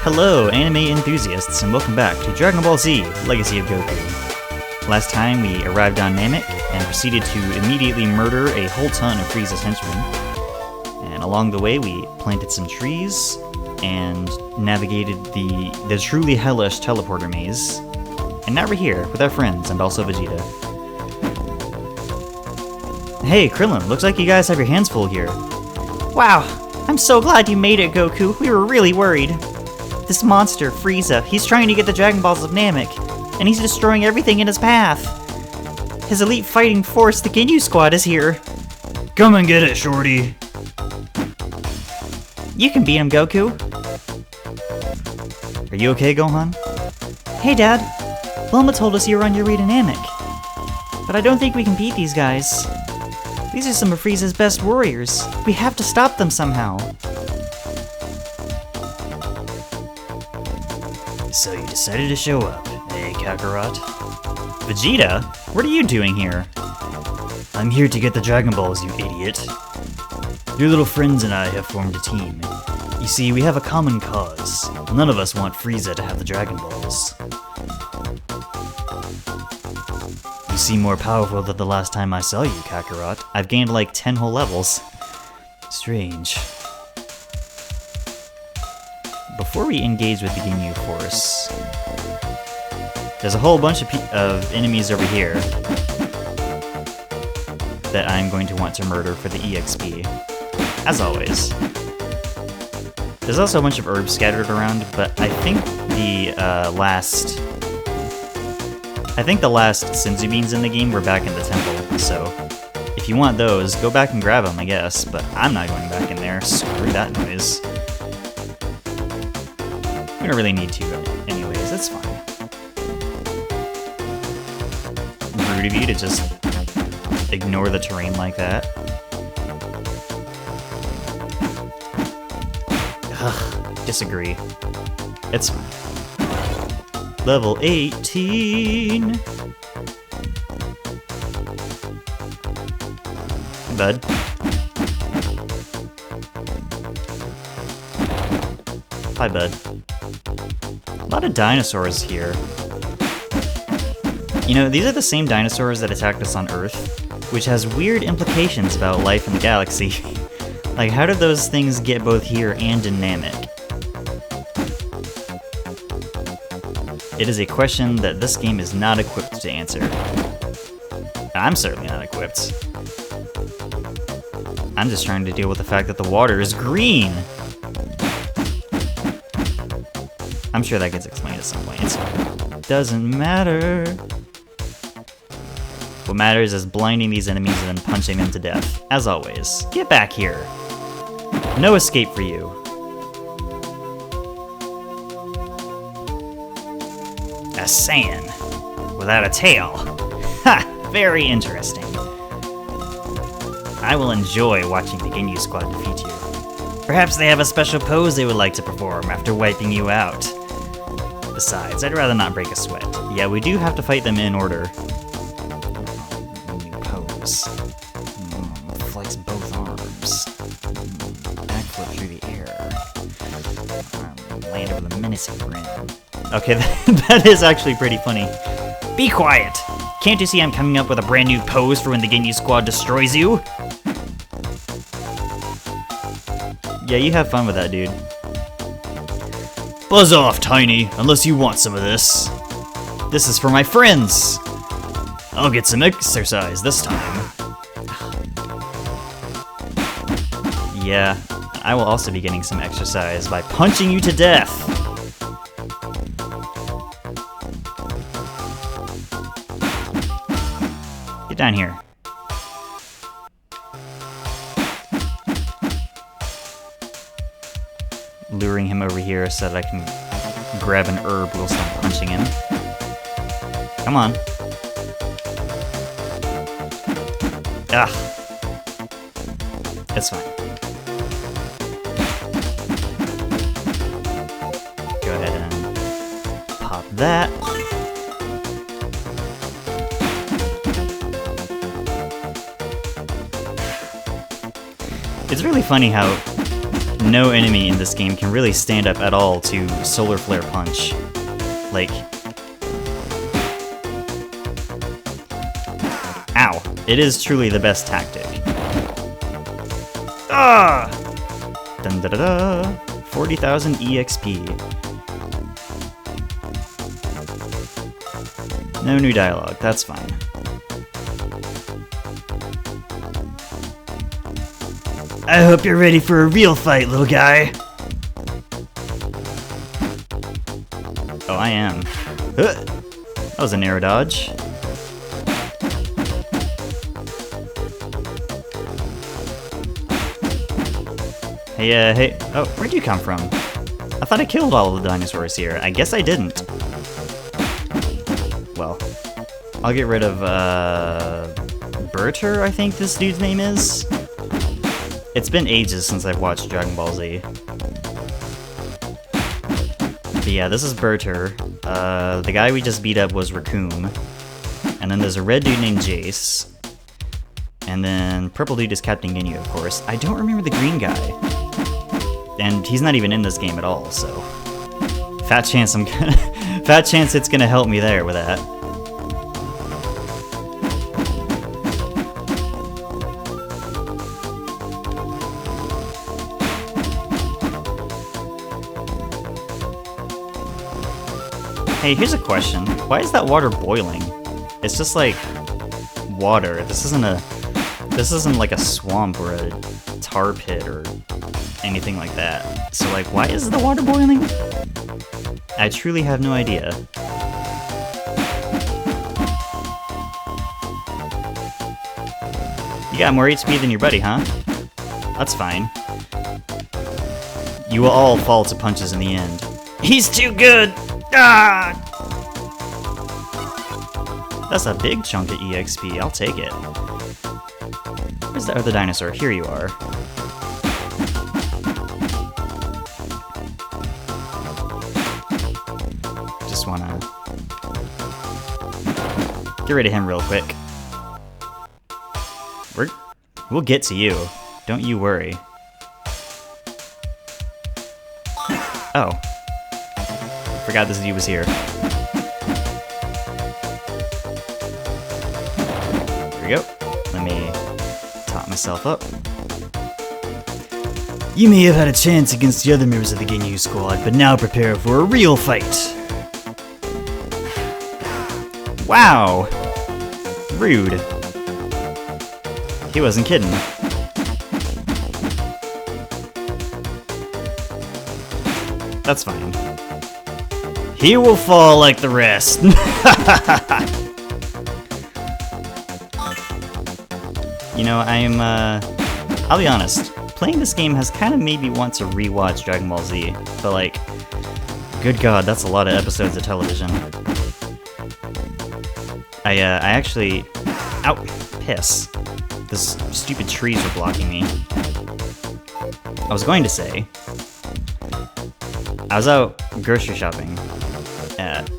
Hello, anime enthusiasts, and welcome back to Dragon Ball Z: Legacy of Goku. Last time we arrived on Namek and proceeded to immediately murder a whole ton of Frieza's henchmen. And along the way we planted some trees and navigated the truly hellish teleporter maze. And now we're here with our friends and also Vegeta. Hey, Krillin, looks like you guys have your hands full here. Wow, I'm so glad you made it, Goku. We were really worried. This monster, Frieza, he's trying to get the Dragon Balls of Namek, and he's destroying everything in his path. His elite fighting force, the Ginyu Squad, is here. Come and get it, shorty. You can beat him, Goku. Are you okay, Gohan? Hey, Dad. Bulma told us you were on your way to Namek. But I don't think we can beat these guys. These are some of Frieza's best warriors. We have to stop them somehow. So you decided to show up, eh, Kakarot? Vegeta? What are you doing here? I'm here to get the Dragon Balls, you idiot. Your little friends and I have formed a team. You see, we have a common cause. None of us want Frieza to have the Dragon Balls. You seem more powerful than the last time I saw you, Kakarot. I've gained like 10 whole levels. Strange. Before we engage with the Ginyu Force, there's a whole bunch of enemies over here that I'm going to want to murder for the EXP, as always. There's also a bunch of herbs scattered around, but I think the last Senzu beans in the game were back in the temple, so if you want those, go back and grab them, I guess, but I'm not going back in there. Screw that noise. We don't really need to, anyways, that's fine. Rude of you to just ignore the terrain like that. Ugh, disagree. It's fine. Level 18! Bud. Hi, bud. A lot of dinosaurs here. You know, these are the same dinosaurs that attacked us on Earth, which has weird implications about life in the galaxy. Like, how did those things get both here and in Namek? It is a question that this game is not equipped to answer. I'm certainly not equipped. I'm just trying to deal with the fact that the water is green! I'm sure that gets explained at some point. It doesn't matter. What matters is blinding these enemies and then punching them to death. As always. Get back here. No escape for you. A Saiyan without a tail. Ha! Very interesting. I will enjoy watching the Ginyu Squad defeat you. Perhaps they have a special pose they would like to perform after wiping you out. Besides, I'd rather not break a sweat. Yeah, we do have to fight them in order. New pose. Flex both arms. Backflip through the air. Land over the menacing grin. Okay, that is actually pretty funny. Be quiet! Can't you see I'm coming up with a brand new pose for when the Ginyu Squad destroys you? Yeah, you have fun with that, dude. Buzz off, Tiny, unless you want some of this. This is for my friends. I'll get some exercise this time. Yeah, I will also be getting some exercise by punching you to death. Get down here. Luring him over here so that I can grab an herb whilst I'm punching him. Come on. Ugh. It's fine. Go ahead and pop that. It's really funny how no enemy in this game can really stand up at all to Solar Flare Punch. Like... Ow. It is truly the best tactic. Ah! Dun da da da! 40,000 EXP. No new dialogue, that's fine. I hope you're ready for a real fight, little guy. Oh, I am. That was a narrow dodge. Hey, oh, where'd you come from? I thought I killed all of the dinosaurs here. I guess I didn't. Well, I'll get rid of, Berter, I think this dude's name is? It's been ages since I've watched Dragon Ball Z. But yeah, this is Berter. The guy we just beat up was Raccoon. And then there's a red dude named Jace. And then purple dude is Captain Ginyu, of course. I don't remember the green guy. And he's not even in this game at all, so... Fat chance it's gonna help me there with that. Hey, here's a question. Why is that water boiling? It's just like water. This isn't like a swamp or a tar pit or anything like that. So like, why is the water boiling? I truly have no idea. You got more HP than your buddy, huh? That's fine. You will all fall to punches in the end. He's too good! Ah! That's a big chunk of EXP, I'll take it. Where's the other dinosaur? Here you are. Just wanna... get rid of him real quick. We'll get to you. Don't you worry. Oh. Forgot this dude was here. There we go. Let me top myself up. You may have had a chance against the other members of the Ginyu squad, but now prepare for a real fight. Wow. Rude. He wasn't kidding. That's fine. He will fall like the rest. You know, I'll be honest. Playing this game has kind of made me want to rewatch Dragon Ball Z. But like, good God, that's a lot of episodes of television. I actually... Ow! Piss. Those stupid trees were blocking me. I was going to say... I was out grocery shopping at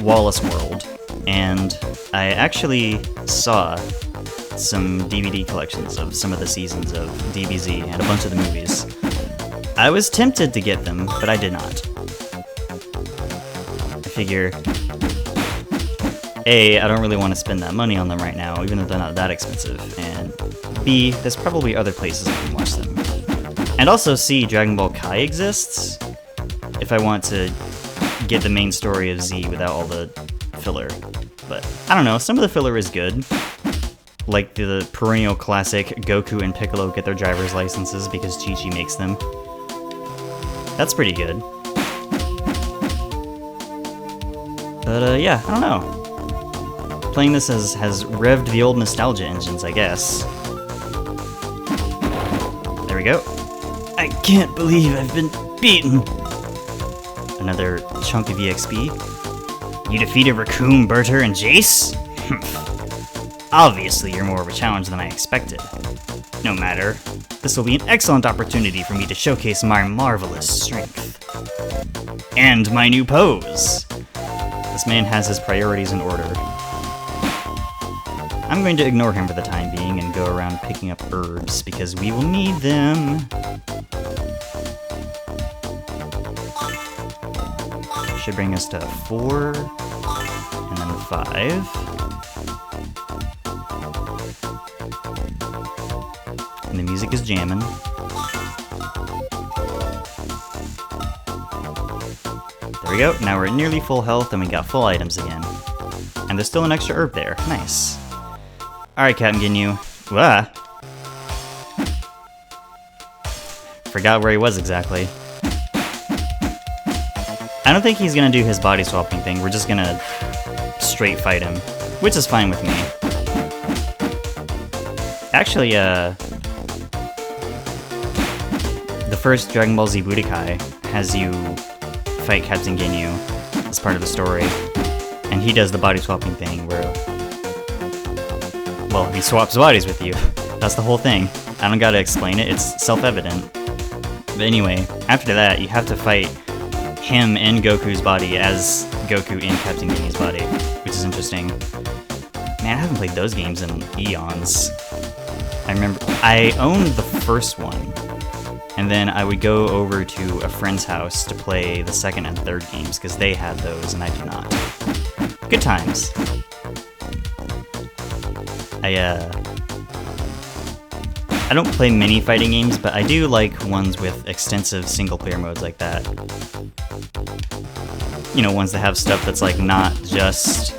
Wallace World, and I actually saw some DVD collections of some of the seasons of DBZ and a bunch of the movies. I was tempted to get them, but I did not. I figure, A, I don't really want to spend that money on them right now, even though they're not that expensive, and B, there's probably other places I can watch them. And also C, Dragon Ball Kai exists, if I want to get the main story of Z without all the filler. But, I don't know, some of the filler is good. Like the perennial classic, Goku and Piccolo get their driver's licenses because Chi-Chi makes them. That's pretty good. But, yeah, I don't know. Playing this has revved the old nostalgia engines, I guess. There we go. I can't believe I've been beaten. Another chunk of EXP. You defeated Raccoon, Berter, and Jace? Obviously, you're more of a challenge than I expected. No matter, this will be an excellent opportunity for me to showcase my marvelous strength. And my new pose! This man has his priorities in order. I'm going to ignore him for the time being and go around picking up herbs, because we will need them. should bring us to 4, and then 5. And the music is jamming. There we go, now we're at nearly full health and we got full items again. And there's still an extra herb there, nice. Alright, Captain Ginyu. Ah! Forgot where he was exactly. I don't think he's gonna do his body swapping thing, we're just gonna straight fight him, which is fine with me. Actually, the first Dragon Ball Z Budokai has you fight Captain Ginyu as part of the story, and he does the body swapping thing where, well, he swaps bodies with you. That's the whole thing. I don't gotta explain it, it's self-evident. But anyway, after that, you have to fight him in Goku's body as Goku in Captain Ginyu's body, which is interesting. Man, I haven't played those games in eons. I remember, I owned the first one, and then I would go over to a friend's house to play the second and third games, because they had those and I do not. Good times. I don't play many fighting games, but I do like ones with extensive single-player modes like that. You know, ones that have stuff that's like not just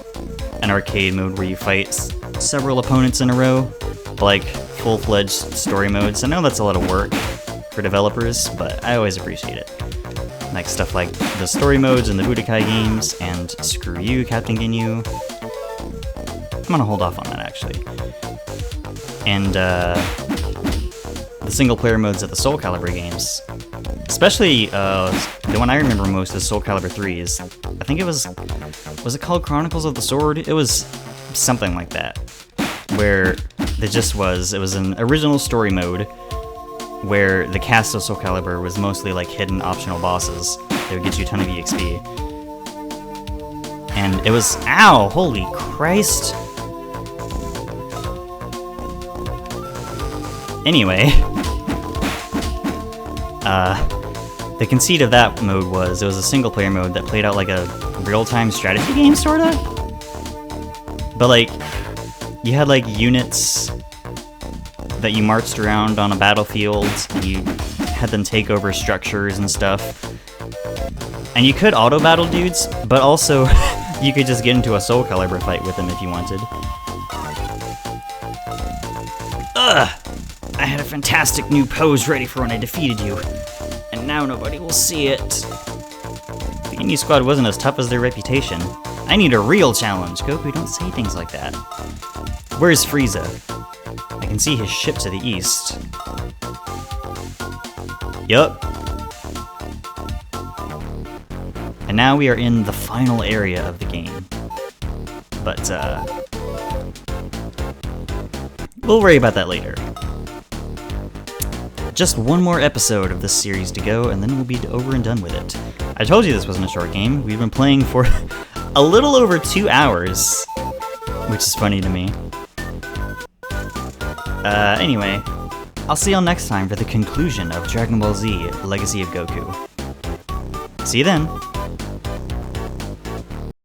an arcade mode where you fight several opponents in a row, but like full-fledged story modes. I know that's a lot of work for developers, but I always appreciate it. Like stuff like the story modes in the Budokai games, and screw you, Captain Ginyu. I'm gonna hold off on that, actually. And, the single-player modes of the Soul Calibur games. Especially, the one I remember most is Soul Calibur 3 is, I think it was it called Chronicles of the Sword? It was something like that. Where it was an original story mode where the cast of Soul Calibur was mostly like hidden optional bosses. They would get you a ton of EXP. And it was, ow, holy Christ. Anyway, the conceit of that mode was, it was a single-player mode that played out like a real-time strategy game, sorta? But like, you had like units that you marched around on a battlefield, and you had them take over structures and stuff. And you could auto-battle dudes, but also you could just get into a Soul Calibur fight with them if you wanted. Ugh! I had a fantastic new pose ready for when I defeated you, and now nobody will see it. The Ginyu Squad wasn't as tough as their reputation. I need a real challenge. Goku, don't say things like that. Where's Frieza? I can see his ship to the east. Yup. And now we are in the final area of the game. But, we'll worry about that later. Just one more episode of this series to go, and then we'll be over and done with it. I told you this wasn't a short game. We've been playing for a little over 2 hours, which is funny to me. Anyway, I'll see y'all next time for the conclusion of Dragon Ball Z Legacy of Goku. See you then!